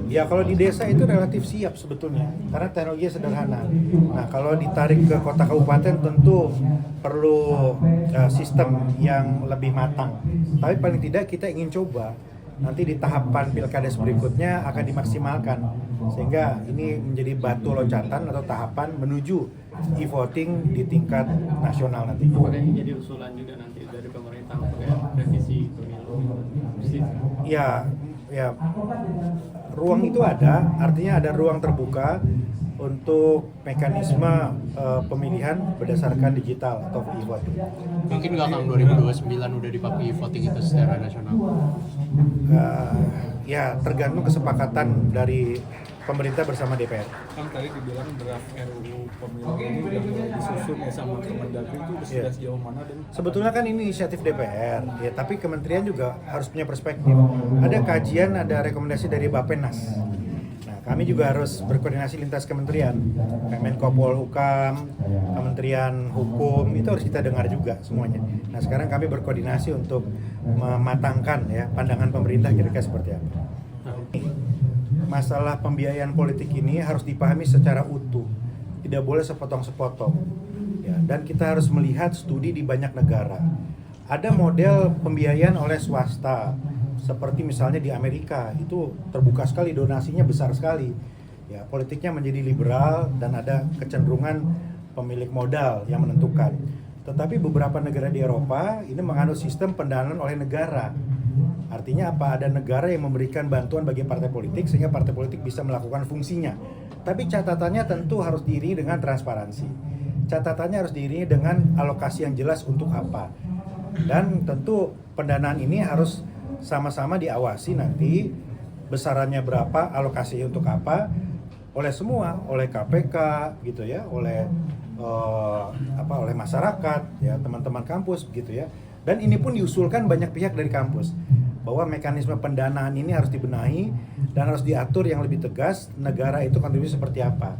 Ya kalau di desa itu relatif siap sebetulnya karena teknologinya sederhana. Nah kalau ditarik ke kota kabupaten tentu perlu sistem yang lebih matang. Tapi paling tidak kita ingin coba nanti di tahapan pilkades berikutnya akan dimaksimalkan sehingga ini menjadi batu loncatan atau tahapan menuju e-voting di tingkat nasional nanti. Apakah ini jadi usulan juga nanti dari pemerintah untuk revisi pemilu? Ya, ya ruang itu ada, artinya ada ruang terbuka untuk mekanisme pemilihan berdasarkan digital atau e-voting. Mungkin nggak Kang 2029 udah dipakai voting itu secara nasional? Ya tergantung kesepakatan dari pemerintah bersama DPR. Kan tadi dibilang draft RUU pemilu ini udah mulai disusun ya sama Kemendagri, itu sudah sejauh mana? Dan sebetulnya kan ini inisiatif DPR, ya tapi kementerian juga harus punya perspektif. Ada kajian, ada rekomendasi dari Bappenas. Nah, kami juga harus berkoordinasi lintas kementerian, Menko Polhukam, Kementerian Hukum, itu harus kita dengar juga semuanya. Nah, sekarang kami berkoordinasi untuk mematangkan ya pandangan pemerintah kira-kira seperti apa. Masalah pembiayaan politik ini harus dipahami secara utuh, tidak boleh sepotong-sepotong. Ya, dan kita harus melihat studi di banyak negara. Ada model pembiayaan oleh swasta, seperti misalnya di Amerika itu terbuka sekali, donasinya besar sekali. Ya, politiknya menjadi liberal dan ada kecenderungan pemilik modal yang menentukan. Tetapi beberapa negara di Eropa ini menganut sistem pendanaan oleh negara. Artinya apa? Ada negara yang memberikan bantuan bagi partai politik sehingga partai politik bisa melakukan fungsinya. Tapi catatannya tentu harus diiringi dengan transparansi. Catatannya harus diiringi dengan alokasi yang jelas untuk apa. Dan tentu pendanaan ini harus sama-sama diawasi nanti besarannya berapa, alokasinya untuk apa oleh semua, oleh KPK gitu ya, oleh oleh masyarakat ya, teman-teman kampus gitu ya. Dan ini pun diusulkan banyak pihak dari kampus bahwa mekanisme pendanaan ini harus dibenahi dan harus diatur yang lebih tegas negara itu kontribusi seperti apa.